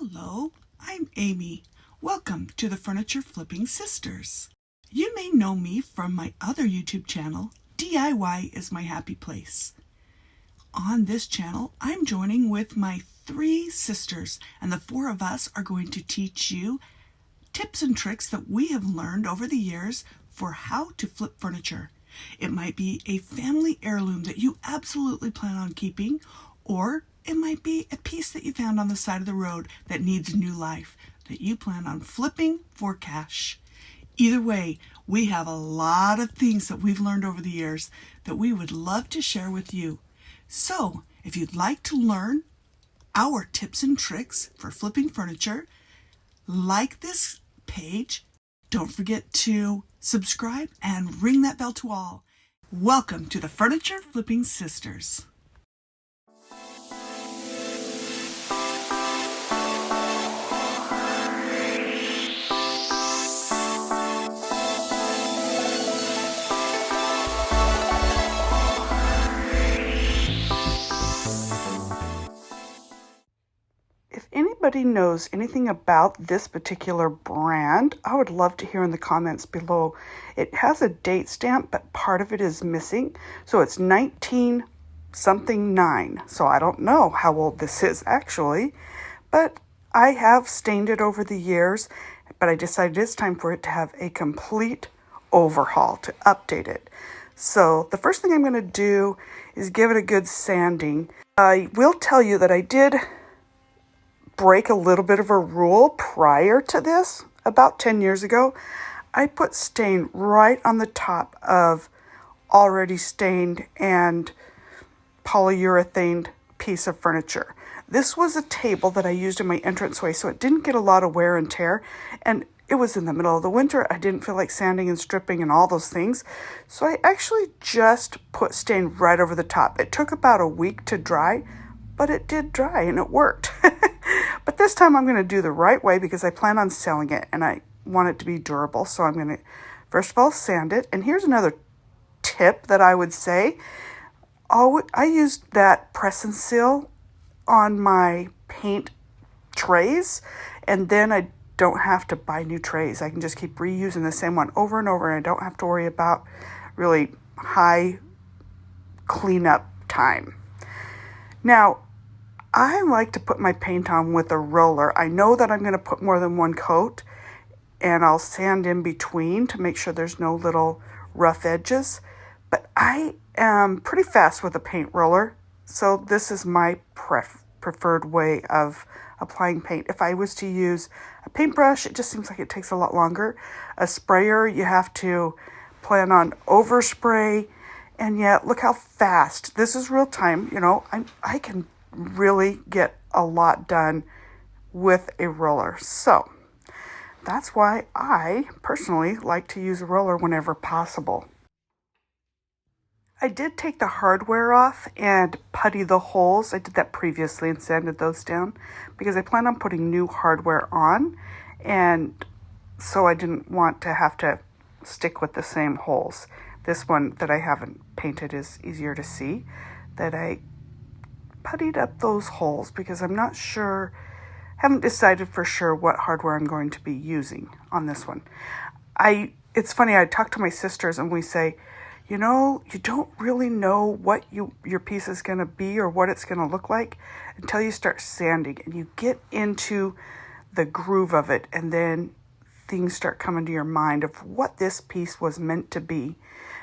Hello, I'm Amy. Welcome to the Furniture Flipping Sisters. You may know me from my other YouTube channel, DIY is My Happy Place. On this channel, I'm joining with my 3 sisters, and the 4 of us are going to teach you tips and tricks that we have learned over the years for how to flip furniture. It might be a family heirloom that you absolutely plan on keeping, or it might be a piece that you found on the side of the road that needs new life that you plan on flipping for cash. Either way, we have a lot of things that we've learned over the years that we would love to share with you. So, if you'd like to learn our tips and tricks for flipping furniture, like this page, don't forget to subscribe and ring that bell to all. Welcome to the Furniture Flipping Sisters. If anybody knows anything about this particular brand, I would love to hear in the comments below. It has a date stamp, but part of it is missing. So it's 19 something 9. So I don't know how old this is actually, but I have stained it over the years, but I decided it's time for it to have a complete overhaul, to update it. So the first thing I'm going to do is give it a good sanding. I will tell you that I did break a little bit of a rule prior to this. About 10 years ago, I put stain right on the top of already stained and polyurethane piece of furniture. This was a table that I used in my entranceway, so it didn't get a lot of wear and tear, and it was in the middle of the winter. I didn't feel like sanding and stripping and all those things, so I actually just put stain right over the top. It took about a week to dry, but it did dry and it worked. But this time I'm going to do the right way because I plan on selling it and I want it to be durable. So I'm going to, first of all, sand it. And here's another tip that I would say. I used that press and seal on my paint trays, and then I don't have to buy new trays. I can just keep reusing the same one over and over, and I don't have to worry about really high cleanup time. Now, I like to put my paint on with a roller. I know that I'm going to put more than one coat, and I'll sand in between to make sure there's no little rough edges. But I am pretty fast with a paint roller, so this is my preferred way of applying paint. If I was to use a paintbrush, it just seems like it takes a lot longer. A sprayer, you have to plan on overspray, and yet look how fast. This is real time. You know, I can really get a lot done with a roller. So that's why I personally like to use a roller whenever possible. I did take the hardware off and putty the holes. I did that previously and sanded those down because I plan on putting new hardware on, and so I didn't want to have to stick with the same holes. This one that I haven't painted is easier to see, that I puttied up those holes because I'm not sure, haven't decided for sure what hardware I'm going to be using on this one. It's funny, I talk to my sisters and we say, you know, you don't really know what your piece is going to be or what it's going to look like until you start sanding and you get into the groove of it, and then things start coming to your mind of what this piece was meant to be.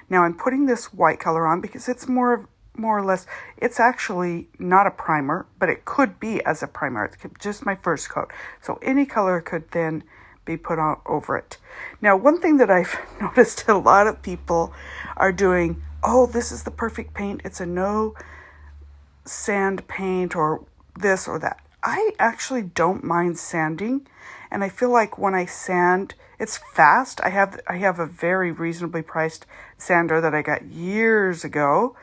Now I'm putting this white color on because it's more or less, it's actually not a primer, but it could be as a primer. It's just my first coat. So any color could then be put on over it. Now, one thing that I've noticed a lot of people are doing, oh, this is the perfect paint. It's a no sand paint or this or that. I actually don't mind sanding, and I feel like when I sand, it's fast. I have a very reasonably priced sander that I got years ago,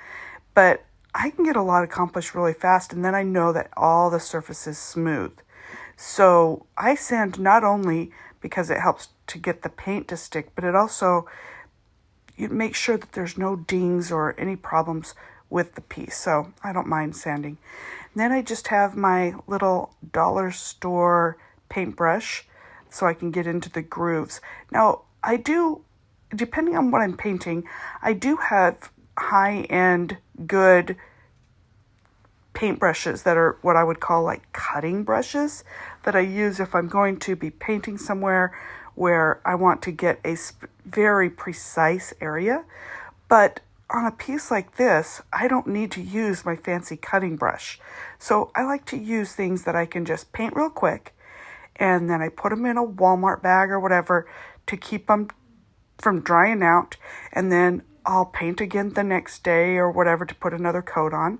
but I can get a lot accomplished really fast, and then I know that all the surface is smooth. So I sand not only because it helps to get the paint to stick, but it also, you make sure that there's no dings or any problems with the piece. So I don't mind sanding. Then I just have my little dollar store paintbrush so I can get into the grooves. Now, I do, depending on what I'm painting, I do have high-end, good paintbrushes that are what I would call like cutting brushes that I use if I'm going to be painting somewhere where I want to get a very precise area. But on a piece like this, I don't need to use my fancy cutting brush. So I like to use things that I can just paint real quick, and then I put them in a Walmart bag or whatever to keep them from drying out, and then I'll paint again the next day or whatever to put another coat on.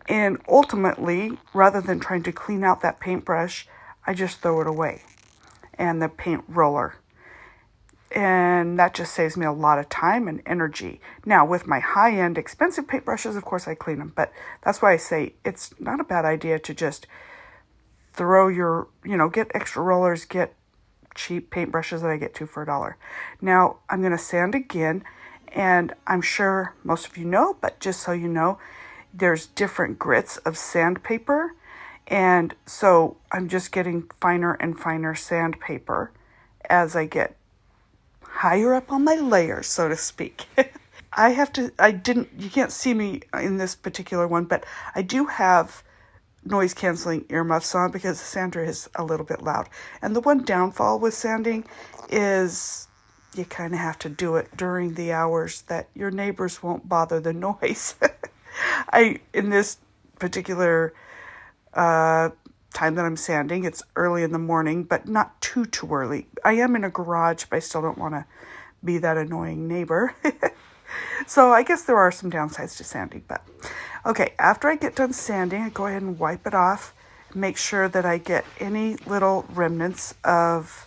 And ultimately, rather than trying to clean out that paintbrush, I just throw it away and the paint roller. And that just saves me a lot of time and energy. Now, with my high-end, expensive paintbrushes, of course, I clean them. But that's why I say it's not a bad idea to just throw your, get extra rollers, get cheap paintbrushes that I get two for $1. Now, I'm going to sand again. And I'm sure most of you know, but just so you know, there's different grits of sandpaper. And so I'm just getting finer and finer sandpaper as I get higher up on my layers, so to speak. You can't see me in this particular one, but I do have noise canceling earmuffs on because the sander is a little bit loud. And the one downfall with sanding is you kind of have to do it during the hours that your neighbors won't bother the noise. In this particular time that I'm sanding, it's early in the morning, but not too early. I am in a garage, but I still don't want to be that annoying neighbor. So I guess there are some downsides to sanding, but okay, after I get done sanding, I go ahead and wipe it off, make sure that I get any little remnants of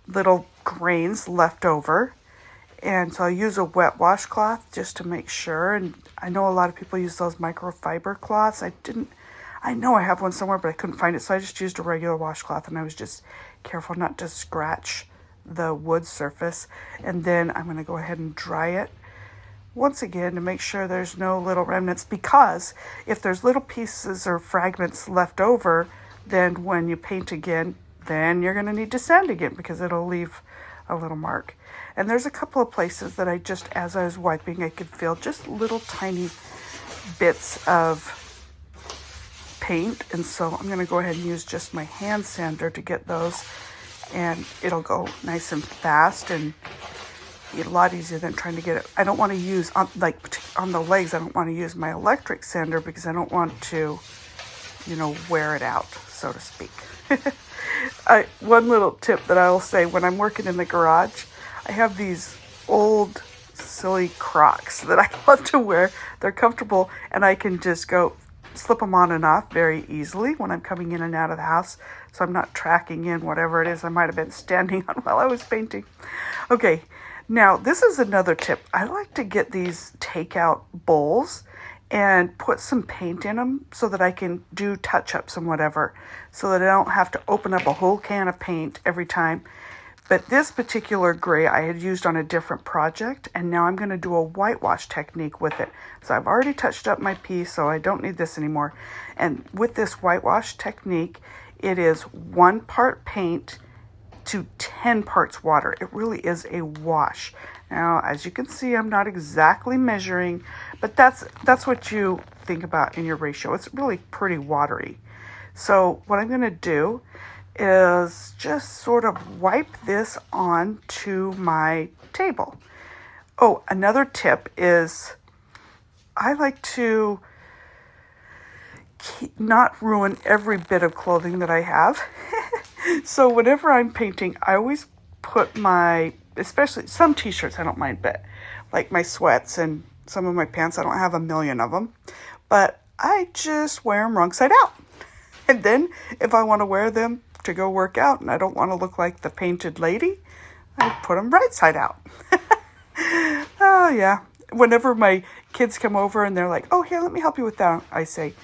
little grains left over. And so I use a wet washcloth just to make sure. And I know a lot of people use those microfiber cloths. I know I have one somewhere, but I couldn't find it. So I just used a regular washcloth, and I was just careful not to scratch the wood surface. And then I'm going to go ahead and dry it once again to make sure there's no little remnants, because if there's little pieces or fragments left over, then when you paint again, then you're going to need to sand again because it'll leave a little mark. And there's a couple of places that as I was wiping, I could feel just little tiny bits of paint. And so I'm going to go ahead and use just my hand sander to get those. And it'll go nice and fast and a lot easier than trying to get it. I don't want to use, on the legs, I don't want to use my electric sander because I don't want to, wear it out, so to speak. One little tip that I will say, when I'm working in the garage, I have these old silly Crocs that I love to wear. They're comfortable, and I can just go slip them on and off very easily when I'm coming in and out of the house, so I'm not tracking in whatever it is I might have been standing on while I was painting. Okay, now this is another tip. I like to get these takeout bowls and put some paint in them so that I can do touch-ups and whatever, so that I don't have to open up a whole can of paint every time. But this particular gray I had used on a different project, and now I'm going to do a whitewash technique with it. So I've already touched up my piece, so I don't need this anymore. And with this whitewash technique, it is 1 part paint to 10 parts water. It really is a wash. Now, as you can see, I'm not exactly measuring, but that's what you think about in your ratio. It's really pretty watery. So what I'm going to do is just sort of wipe this onto my table. Oh, another tip is I like to not ruin every bit of clothing that I have. So whenever I'm painting, I always put especially some t-shirts I don't mind, but like my sweats and some of my pants, I don't have a million of them, but I just wear them wrong side out. And then if I want to wear them to go work out and I don't want to look like the painted lady, I put them right side out. Oh yeah. Whenever my kids come over and they're like, oh, here, let me help you with that, I say,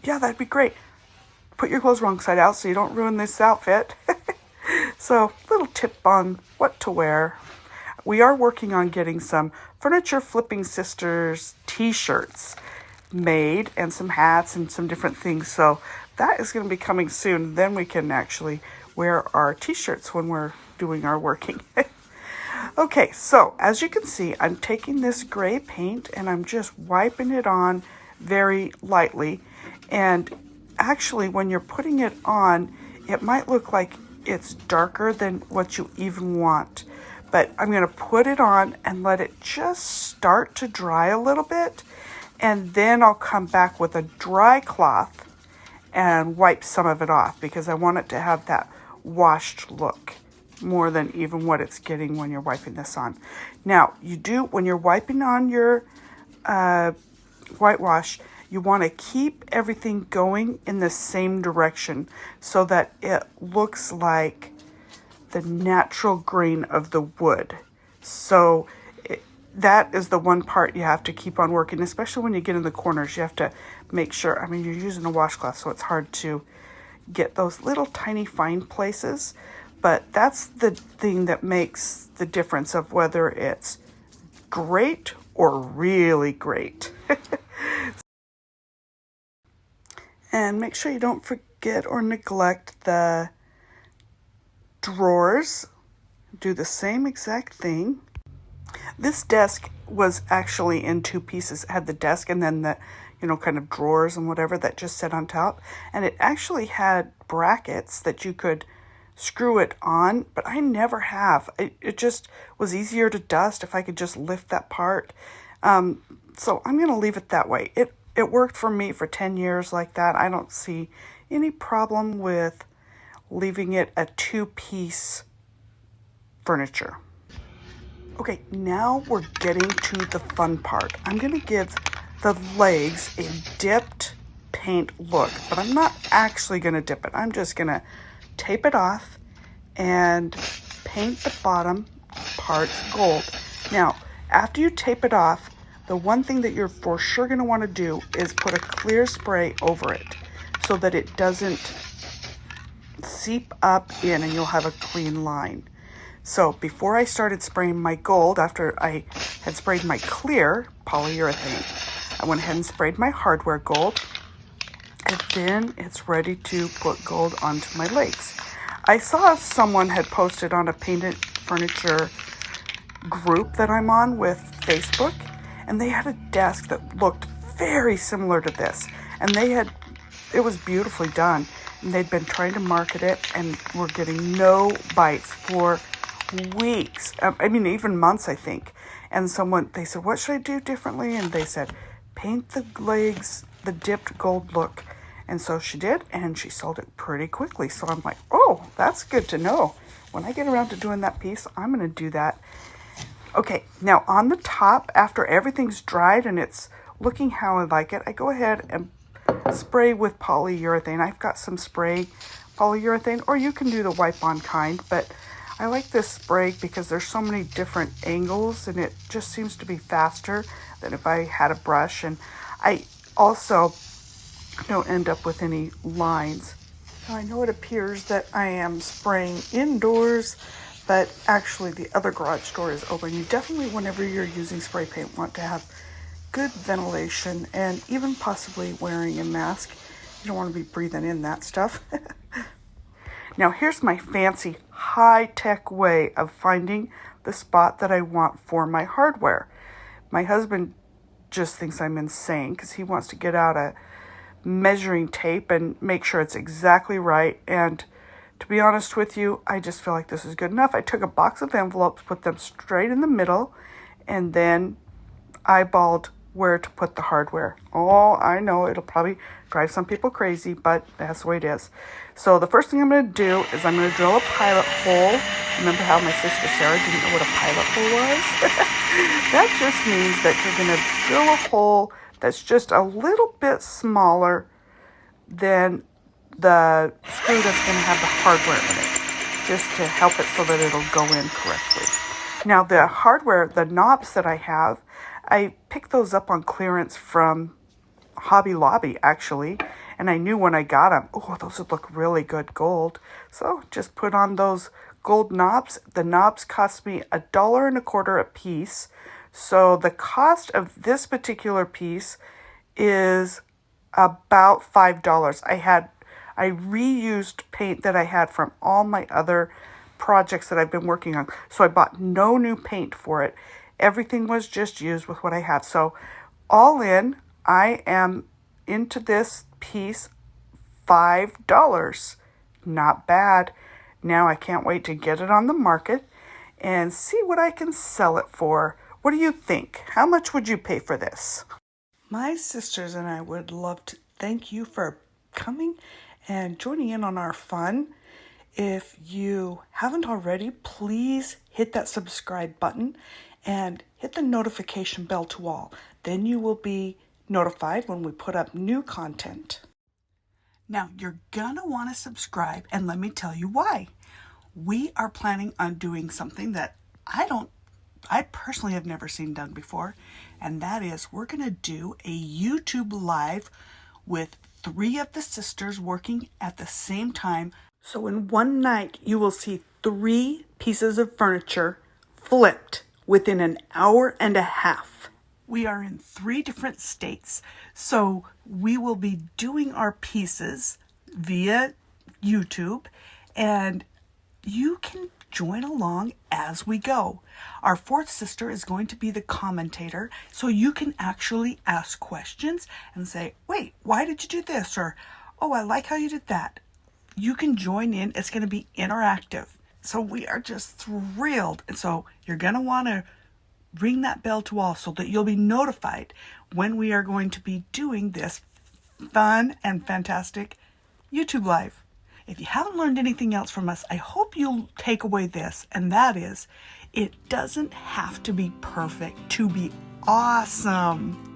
yeah, that'd be great. Put your clothes wrong side out so you don't ruin this outfit. So, little tip on what to wear. We are working on getting some Furniture Flipping Sisters t-shirts. made and some hats and some different things. So that is going to be coming soon. Then we can actually wear our t-shirts when we're doing our working. Okay, so as you can see, I'm taking this gray paint and I'm just wiping it on very lightly. And actually, when you're putting it on, it might look like it's darker than what you even want. But I'm going to put it on and let it just start to dry a little bit. And then I'll come back with a dry cloth and wipe some of it off because I want it to have that washed look more than even what it's getting when you're wiping this on. Now, when you're wiping on your whitewash, you want to keep everything going in the same direction so that it looks like the natural grain of the wood. So that is the one part you have to keep on working, especially when you get in the corners. You have to make sure, I mean, you're using a washcloth, so it's hard to get those little tiny fine places. But that's the thing that makes the difference of whether it's great or really great. And make sure you don't forget or neglect the drawers. Do the same exact thing. This desk was actually in two pieces. It had the desk and then the, kind of drawers and whatever that just sat on top. And it actually had brackets that you could screw it on, but I never have. It just was easier to dust if I could just lift that part. So I'm going to leave it that way. It worked for me for 10 years like that. I don't see any problem with leaving it a two-piece furniture. Okay, now we're getting to the fun part. I'm going to give the legs a dipped paint look, but I'm not actually going to dip it. I'm just going to tape it off and paint the bottom parts gold. Now, after you tape it off, the one thing that you're for sure going to want to do is put a clear spray over it so that it doesn't seep up in and you'll have a clean line. So before I started spraying my gold, after I had sprayed my clear polyurethane, I went ahead and sprayed my hardware gold, and then it's ready to put gold onto my legs. I saw someone had posted on a painted furniture group that I'm on with Facebook, and they had a desk that looked very similar to this, and it was beautifully done, and they'd been trying to market it and were getting no bites for weeks. I mean, even months, I think. And they said, what should I do differently? And they said, paint the legs the dipped gold look. And so she did, and she sold it pretty quickly. So I'm like, oh, that's good to know. When I get around to doing that piece, I'm going to do that. Okay, now on the top, after everything's dried and it's looking how I like it, I go ahead and spray with polyurethane. I've got some spray polyurethane, or you can do the wipe-on kind, but I like this spray because there's so many different angles and it just seems to be faster than if I had a brush. And I also don't end up with any lines. Now, I know it appears that I am spraying indoors, but actually the other garage door is open. You definitely, whenever you're using spray paint, want to have good ventilation and even possibly wearing a mask. You don't want to be breathing in that stuff. Now here's my fancy high-tech way of finding the spot that I want for my hardware. My husband just thinks I'm insane because he wants to get out a measuring tape and make sure it's exactly right. And to be honest with you, I just feel like this is good enough. I took a box of envelopes, put them straight in the middle, and then eyeballed where to put the hardware. Oh, I know it'll probably drive some people crazy, but that's the way it is. So the first thing I'm going to do is I'm going to drill a pilot hole. Remember how my sister Sarah didn't know what a pilot hole was? That just means that you're going to drill a hole that's just a little bit smaller than the screw that's going to have the hardware in it, just to help it so that it'll go in correctly. Now the hardware, the knobs that I have, I picked those up on clearance from Hobby Lobby, actually, and I knew when I got them, oh, those would look really good gold. So just put on those gold knobs. The knobs cost me $1.25 a piece. So the cost of this particular piece is about $5. I reused paint that I had from all my other projects that I've been working on. So I bought no new paint for it. Everything was just used with what I had. So all in, I am into this piece $5. Not bad. Now I can't wait to get it on the market and see what I can sell it for. What do you think? How much would you pay for this? My sisters and I would love to thank you for coming and joining in on our fun. If you haven't already, please hit that subscribe button and hit the notification bell to all. Then you will be notified when we put up new content. Now, you're gonna want to subscribe, and let me tell you why. We are planning on doing something that I personally have never seen done before, and that is we're gonna do a YouTube live with 3 of the sisters working at the same time. So in one night, you will see 3 pieces of furniture flipped within an hour and a half. We are in 3 different states, so we will be doing our pieces via YouTube, and you can join along as we go. Our 4th sister is going to be the commentator, so you can actually ask questions and say, wait, why did you do this? Or, oh, I like how you did that. You can join in. It's going to be interactive. So we are just thrilled. And so you're going to want to ring that bell to all so that you'll be notified when we are going to be doing this fun and fantastic YouTube Live. If you haven't learned anything else from us, I hope you'll take away this, and that is, it doesn't have to be perfect to be awesome.